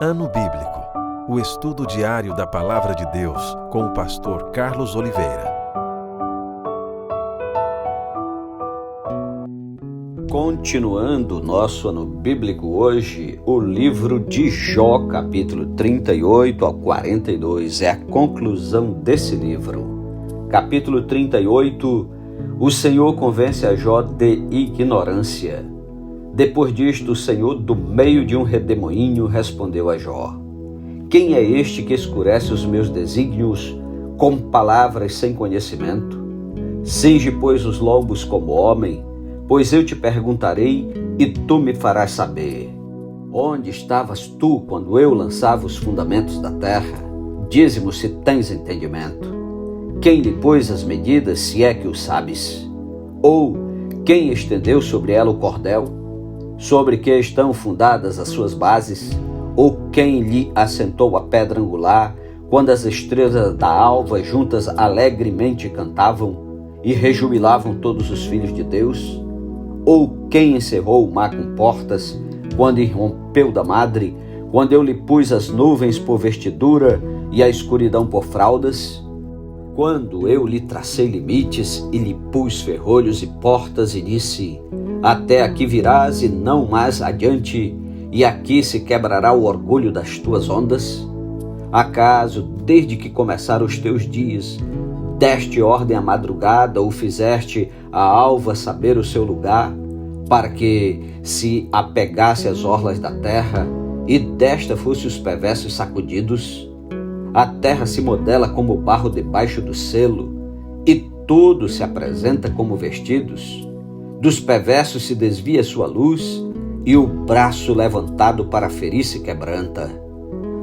Ano Bíblico, o estudo diário da Palavra de Deus com o pastor Carlos Oliveira. Continuando o nosso ano bíblico hoje, o livro de Jó, capítulo 38 ao 42, é a conclusão desse livro. Capítulo 38, o Senhor convence a Jó de ignorância. Depois disto, o Senhor, do meio de um redemoinho, respondeu a Jó: Quem é este que escurece os meus desígnios com palavras sem conhecimento? Cinge, pois, os lombos como homem, pois eu te perguntarei e tu me farás saber. Onde estavas tu quando eu lançava os fundamentos da terra? Dize-me se tens entendimento. Quem lhe pôs as medidas, se é que o sabes? Ou quem estendeu sobre ela o cordel? Sobre que estão fundadas as suas bases? Ou quem lhe assentou a pedra angular, quando as estrelas da alva juntas alegremente cantavam e rejubilavam todos os filhos de Deus? Ou quem encerrou o mar com portas, quando irrompeu da madre, quando eu lhe pus as nuvens por vestidura e a escuridão por fraldas? Quando eu lhe tracei limites e lhe pus ferrolhos e portas e disse: até aqui virás e não mais adiante, e aqui se quebrará o orgulho das tuas ondas? Acaso, desde que começaram os teus dias, deste ordem à madrugada ou fizeste a alva saber o seu lugar, para que se apegasse às orlas da terra e desta fosse os perversos sacudidos? A terra se modela como barro debaixo do selo, e tudo se apresenta como vestidos. Dos perversos se desvia sua luz, e o braço levantado para ferir se quebranta.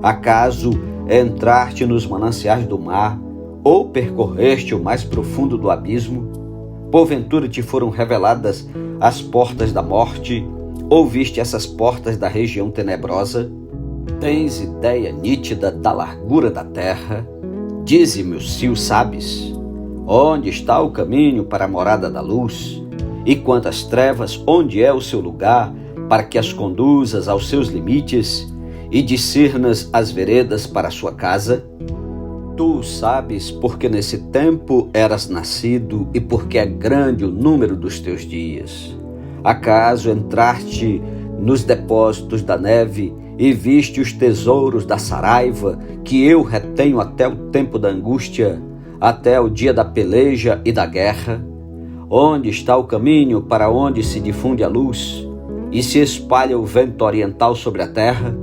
Acaso entraste nos mananciais do mar, ou percorreste o mais profundo do abismo? Porventura te foram reveladas as portas da morte, ou viste essas portas da região tenebrosa? Tens ideia nítida da largura da terra? Dize-me se o sabes. Onde está o caminho para a morada da luz? E quantas trevas, onde é o seu lugar, para que as conduzas aos seus limites e discernas as veredas para a sua casa? Tu sabes, porque nesse tempo eras nascido e porque é grande o número dos teus dias. Acaso entraste nos depósitos da neve e viste os tesouros da saraiva que eu retenho até o tempo da angústia, até o dia da peleja e da guerra? Onde está o caminho para onde se difunde a luz e se espalha o vento oriental sobre a terra?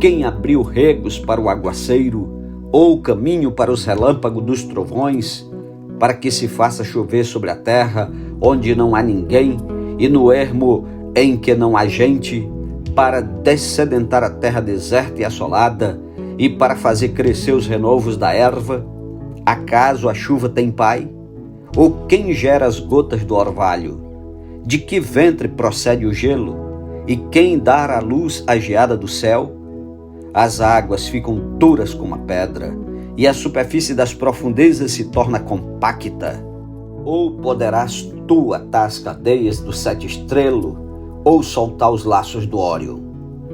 Quem abriu regos para o aguaceiro ou o caminho para os relâmpagos dos trovões, para que se faça chover sobre a terra onde não há ninguém e no ermo em que não há gente, para dessedentar a terra deserta e assolada e para fazer crescer os renovos da erva? Acaso a chuva tem pai? Ou quem gera as gotas do orvalho? De que ventre procede o gelo? E quem dá à luz a geada do céu? As águas ficam duras como a pedra, e a superfície das profundezas se torna compacta. Ou poderás tu atar as cadeias do sete estrelo, ou soltar os laços do Órion,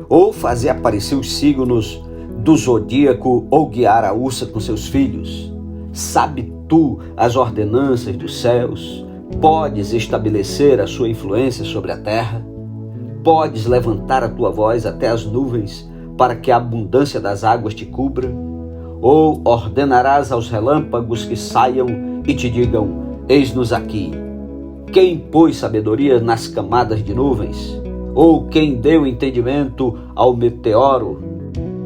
ou fazer aparecer os signos do zodíaco, ou guiar a ursa com seus filhos? Sabe tu as ordenanças dos céus? Podes estabelecer a sua influência sobre a terra? Podes levantar a tua voz até as nuvens, para que a abundância das águas te cubra? Ou ordenarás aos relâmpagos que saiam e te digam: eis-nos aqui? Quem pôs sabedoria nas camadas de nuvens? Ou quem deu entendimento ao meteoro?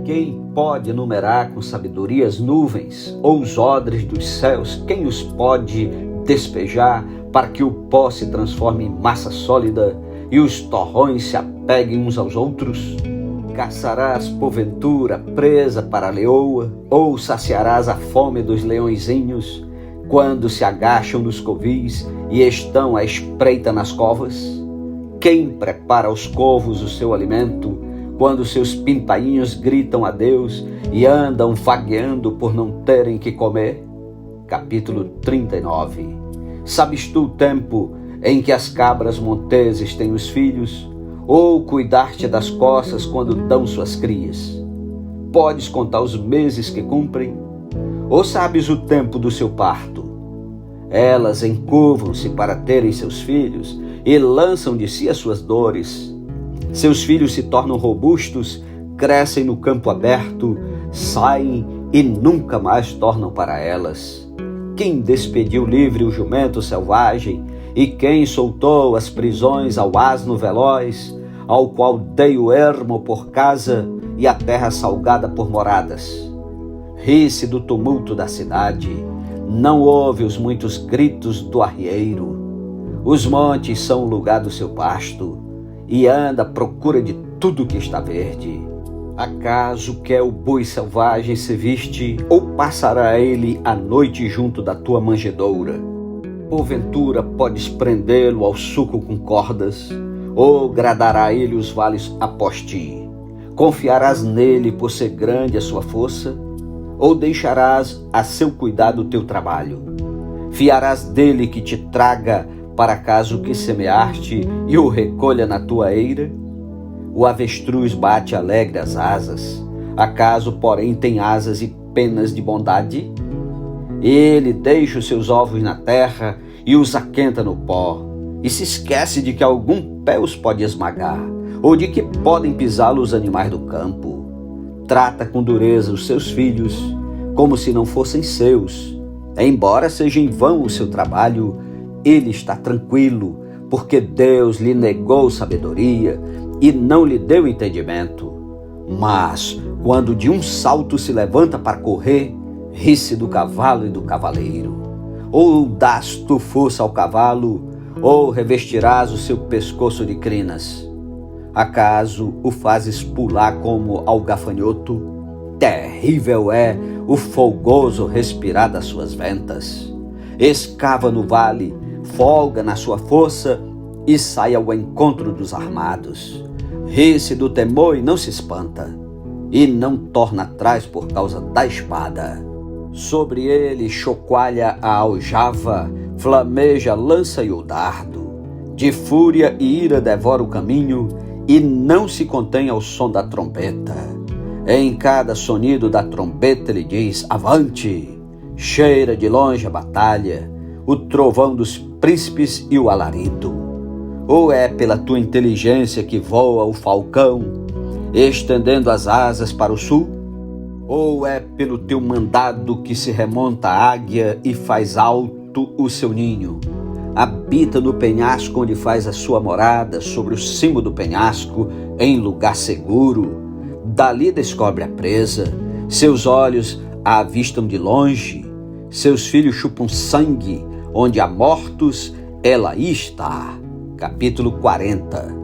Quem pode numerar com sabedoria as nuvens, ou os odres dos céus? Quem os pode despejar para que o pó se transforme em massa sólida e os torrões se apeguem uns aos outros? Caçarás, porventura, presa para a leoa, ou saciarás a fome dos leõezinhos, quando se agacham nos covis e estão à espreita nas covas? Quem prepara aos corvos o seu alimento, quando seus pintainhos gritam a Deus e andam vagueando por não terem que comer? Capítulo 39. Sabes tu o tempo em que as cabras monteses têm os filhos, ou cuidar-te das coças quando dão suas crias? podes contar os meses que cumprem? Ou sabes o tempo do seu parto? Elas encurvam-se para terem seus filhos e lançam de si as suas dores. Seus filhos se tornam robustos, crescem no campo aberto, saem e nunca mais tornam para elas. Quem despediu livre o jumento selvagem e quem soltou as prisões ao asno veloz, ao qual dei o ermo por casa e a terra salgada por moradas. Ri-se do tumulto da cidade, não ouve os muitos gritos do arrieiro. Os montes são o lugar do seu pasto e anda à procura de tudo que está verde. Acaso quer o boi selvagem se viste, ou passará ele a noite junto da tua manjedoura? Porventura podes prendê-lo ao suco com cordas, ou gradará ele os vales após ti? Confiarás nele por ser grande a sua força, ou deixarás a seu cuidado o teu trabalho? Fiarás dele que te traga para casa o que semeaste e o recolha na tua eira? O avestruz bate alegre as asas, acaso, porém, tem asas e penas de bondade? Ele deixa os seus ovos na terra e os aquenta no pó, e se esquece de que algum pé os pode esmagar, ou de que podem pisá-lo os animais do campo. Trata com dureza os seus filhos, como se não fossem seus. Embora seja em vão o seu trabalho, ele está tranquilo, porque Deus lhe negou sabedoria e não lhe deu entendimento. Mas, quando de um salto se levanta para correr, ri-se do cavalo e do cavaleiro. Ou dás tu força ao cavalo, ou revestirás o seu pescoço de crinas. Acaso o fazes pular como ao gafanhoto? Terrível é o folgoso respirar das suas ventas. Escava no vale, folga na sua força e sai ao encontro dos armados. Ri-se do temor e não se espanta, e não torna atrás por causa da espada. Sobre ele chocoalha a aljava, flameja a lança e o dardo. De fúria e ira devora o caminho, e não se contém ao som da trombeta. Em cada sonido da trombeta ele diz: avante! Cheira de longe a batalha, o trovão dos príncipes e o alarido. Ou é pela tua inteligência que voa o falcão, estendendo as asas para o sul? Ou é pelo teu mandado que se remonta a águia e faz alto o seu ninho? Habita no penhasco onde faz a sua morada, sobre o cimo do penhasco, em lugar seguro. Dali descobre a presa, seus olhos a avistam de longe, seus filhos chupam sangue, onde há mortos, ela aí está. Capítulo 40.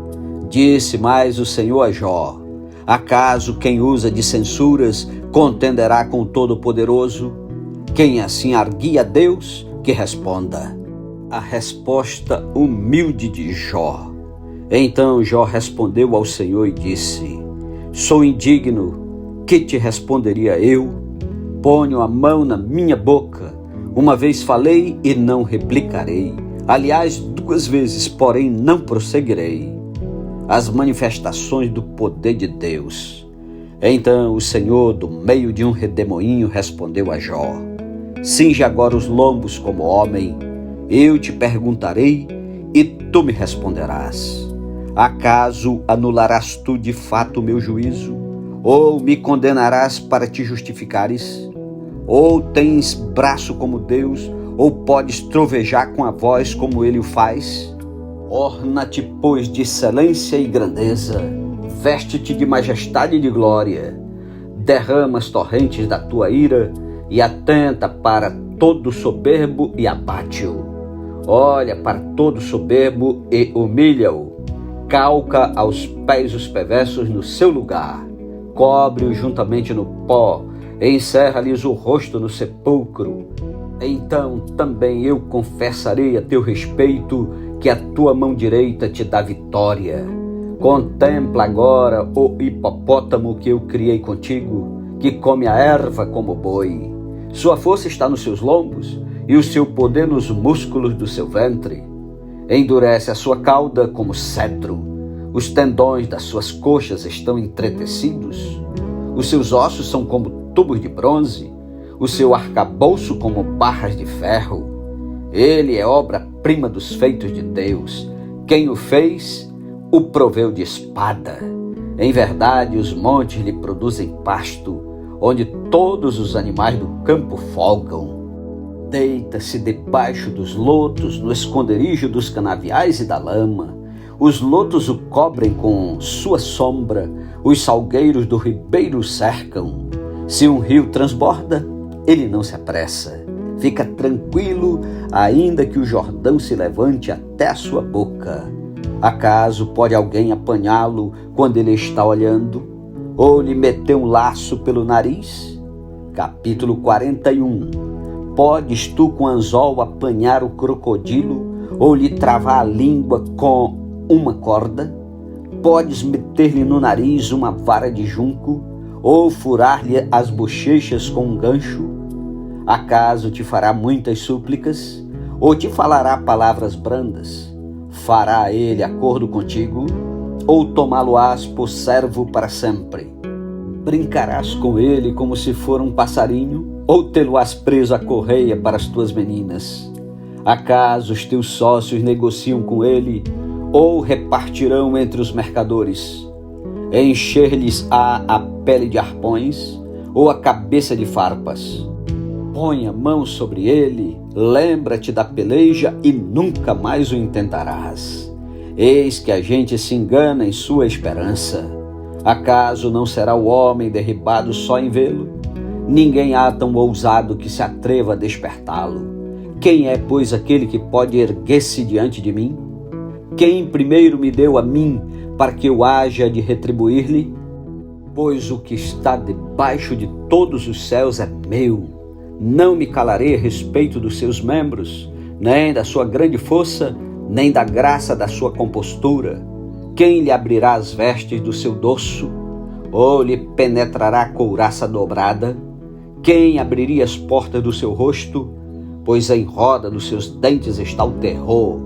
Disse mais o Senhor a Jó: acaso quem usa de censuras contenderá com o Todo-Poderoso? Quem assim arguia a Deus, que responda. A resposta humilde de Jó. Então Jó respondeu ao Senhor e disse: sou indigno, que te responderia eu? Ponho a mão na minha boca, uma vez falei e não replicarei. Aliás, 2 vezes, porém não prosseguirei. As manifestações do poder de Deus. Então o Senhor, do meio de um redemoinho, respondeu a Jó: cinge agora os lombos como homem, eu te perguntarei e tu me responderás. Acaso anularás tu de fato o meu juízo? Ou me condenarás para te justificares? Ou tens braço como Deus, ou podes trovejar com a voz como ele o faz? Orna-te, pois, de excelência e grandeza, veste-te de majestade e de glória, derrama as torrentes da tua ira e atenta para todo soberbo e abate-o. Olha para todo soberbo e humilha-o. Calca aos pés os perversos no seu lugar, cobre-os juntamente no pó, encerra-lhes o rosto no sepulcro. Então também eu confessarei a teu respeito que a tua mão direita te dá vitória. Contempla agora o hipopótamo que eu criei contigo, que come a erva como boi. Sua força está nos seus lombos e o seu poder nos músculos do seu ventre. Endurece a sua cauda como cedro, os tendões das suas coxas estão entretecidos. Os seus ossos são como tubos de bronze, o seu arcabouço como barras de ferro. Ele é obra-prima dos feitos de Deus. Quem o fez, o proveu de espada. Em verdade, os montes lhe produzem pasto, onde todos os animais do campo folgam. Deita-se debaixo dos lotos, no esconderijo dos canaviais e da lama. Os lotos o cobrem com sua sombra, os salgueiros do ribeiro o cercam. Se um rio transborda, ele não se apressa. Fica tranquilo, ainda que o Jordão se levante até a sua boca. Acaso pode alguém apanhá-lo quando ele está olhando? Ou lhe meter um laço pelo nariz? Capítulo 41. Podes tu com anzol apanhar o crocodilo, ou lhe travar a língua com uma corda? Podes meter-lhe no nariz uma vara de junco, ou furar-lhe as bochechas com um gancho? Acaso te fará muitas súplicas, ou te falará palavras brandas? Fará ele acordo contigo, ou tomá-lo-ás por servo para sempre? Brincarás com ele como se for um passarinho, ou tê-lo-ás preso à correia para as tuas meninas? Acaso os teus sócios negociam com ele, ou repartirão entre os mercadores? Encher-lhes-á a pele de arpões, ou a cabeça de farpas? Põe a mão sobre ele, lembra-te da peleja e nunca mais o intentarás. Eis que a gente se engana em sua esperança. Acaso não será o homem derribado só em vê-lo? Ninguém há tão ousado que se atreva a despertá-lo. Quem é, pois, aquele que pode erguer-se diante de mim? Quem primeiro me deu a mim para que eu haja de retribuir-lhe? Pois o que está debaixo de todos os céus é meu. Não me calarei a respeito dos seus membros, nem da sua grande força, nem da graça da sua compostura. Quem lhe abrirá as vestes do seu dorso? Ou lhe penetrará a couraça dobrada? Quem abriria as portas do seu rosto? Pois em roda dos seus dentes está o terror.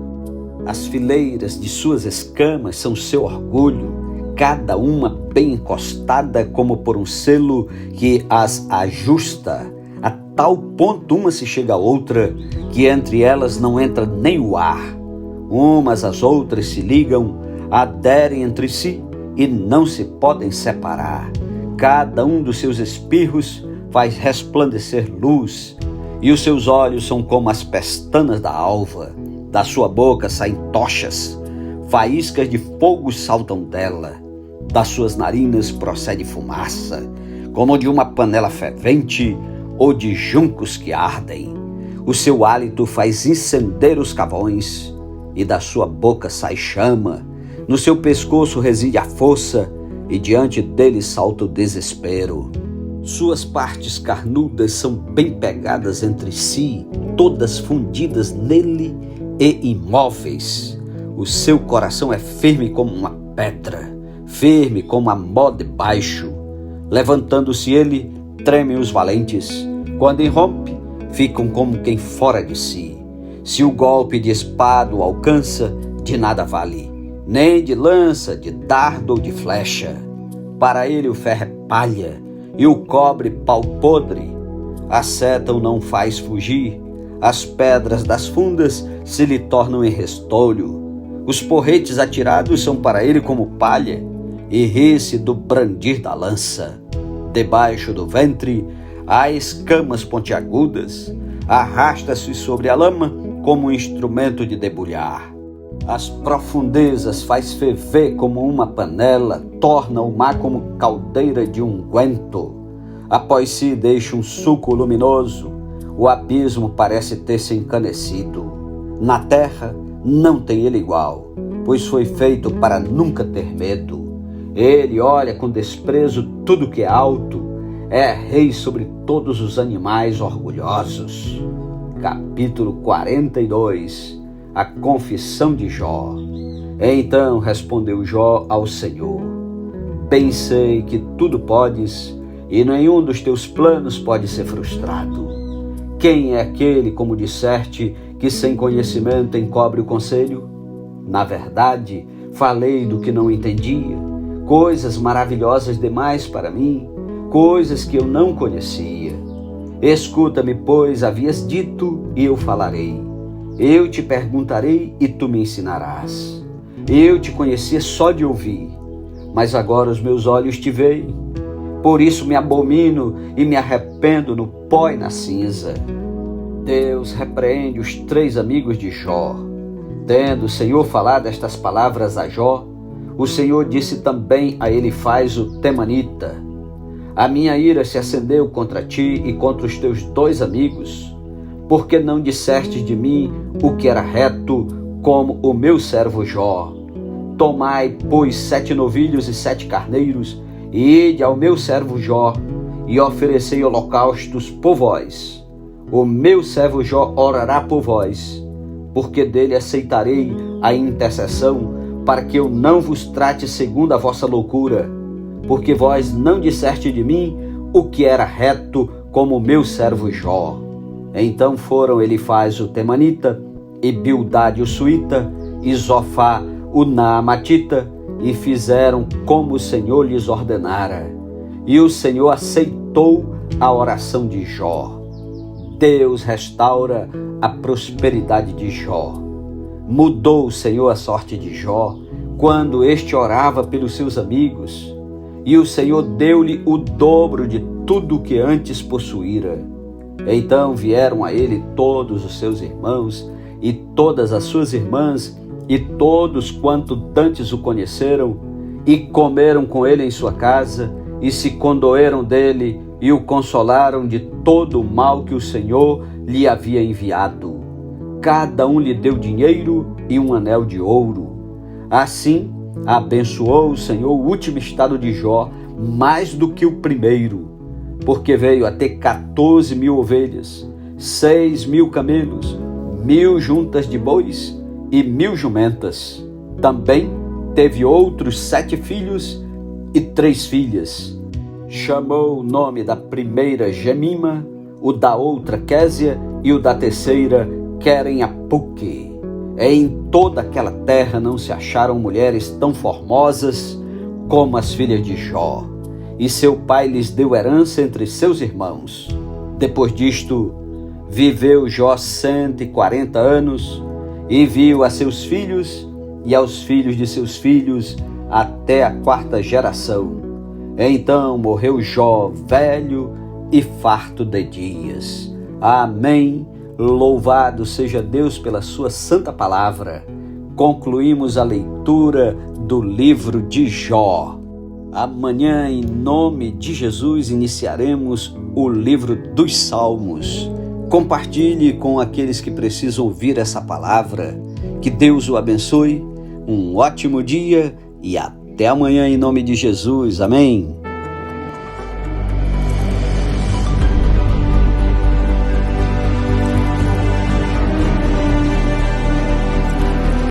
As fileiras de suas escamas são seu orgulho, cada uma bem encostada como por um selo que as ajusta. A tal ponto uma se chega à outra, que entre elas não entra nem o ar. Umas às outras se ligam, aderem entre si e não se podem separar. Cada um dos seus espirros faz resplandecer luz, e os seus olhos são como as pestanas da alva. Da sua boca saem tochas, faíscas de fogo saltam dela. Das suas narinas procede fumaça, como de uma panela fervente ou de juncos que ardem. O seu hálito faz incender os carvões, e da sua boca sai chama. No seu pescoço reside a força, e diante dele salta o desespero. Suas partes carnudas são bem pegadas entre si, todas fundidas nele e imóveis. O seu coração é firme como uma pedra, firme como a mó de baixo. Levantando-se ele, tremem os valentes. Quando irrompe, ficam como quem fora de si. Se o golpe de espada o alcança, de nada vale, nem de lança, de dardo ou de flecha. Para ele o ferro é palha, e o cobre pau podre. A seta o não faz fugir, as pedras das fundas se lhe tornam em restolho. Os porretes atirados são para ele como palha, e ri-se do brandir da lança. Debaixo do ventre há escamas pontiagudas, arrasta-se sobre a lama como um instrumento de debulhar. As profundezas faz ferver como uma panela, torna o mar como caldeira de unguento. Após si deixa um suco luminoso, o abismo parece ter se encanecido. Na terra não tem ele igual, pois foi feito para nunca ter medo. Ele olha com desprezo tudo que é alto, é rei sobre todos os animais orgulhosos. Capítulo 42. A confissão de Jó. Então respondeu Jó ao Senhor: bem sei que tudo podes, e nenhum dos teus planos pode ser frustrado. Quem é aquele, como disseste, que sem conhecimento encobre o conselho? Na verdade, falei do que não entendia, coisas maravilhosas demais para mim. coisas que eu não conhecia. Escuta-me, pois havias dito, e eu falarei. Eu te perguntarei e tu me ensinarás. Eu te conhecia só de ouvir, mas agora os meus olhos te veem. Por isso me abomino e me arrependo no pó e na cinza. Deus repreende os 3 amigos de Jó. Tendo o Senhor falado estas palavras a Jó, o Senhor disse também a Elifaz o temanita: a minha ira se acendeu contra ti e contra os teus 2 amigos, porque não disseste de mim o que era reto, como o meu servo Jó. Tomai, pois, 7 novilhos e 7 carneiros, e ide ao meu servo Jó, e oferecei holocaustos por vós. O meu servo Jó orará por vós, porque dele aceitarei a intercessão, para que eu não vos trate segundo a vossa loucura, porque vós não disseste de mim o que era reto, como o meu servo Jó. Então foram Elifaz o temanita, e Bildade o suíta, e Zofá o naamatita, e fizeram como o Senhor lhes ordenara. E o Senhor aceitou a oração de Jó. Deus restaura a prosperidade de Jó. Mudou o Senhor a sorte de Jó, quando este orava pelos seus amigos, e o Senhor deu-lhe o dobro de tudo o que antes possuíra. Então vieram a ele todos os seus irmãos, e todas as suas irmãs, e todos quanto dantes o conheceram, e comeram com ele em sua casa, e se condoeram dele, e o consolaram de todo o mal que o Senhor lhe havia enviado. Cada um lhe deu dinheiro e um anel de ouro. Assim, abençoou o Senhor o último estado de Jó, mais do que o primeiro, porque veio a ter 14.000 ovelhas, 6.000 camelos, 1.000 juntas de bois e 1.000 jumentas. Também teve outros 7 filhos e 3 filhas. Chamou o nome da primeira Gemima, o da outra Késia e o da terceira Querem-Apuque. Em toda aquela terra não se acharam mulheres tão formosas como as filhas de Jó, e seu pai lhes deu herança entre seus irmãos. Depois disto, viveu Jó 140 anos, e viu a seus filhos e aos filhos de seus filhos até a 4ª geração. Então morreu Jó velho e farto de dias. Amém. Louvado seja Deus pela sua santa palavra. Concluímos a leitura do livro de Jó. Amanhã, em nome de Jesus, iniciaremos o livro dos Salmos. Compartilhe com aqueles que precisam ouvir essa palavra. Que Deus o abençoe. Um ótimo dia e até amanhã, em nome de Jesus. Amém.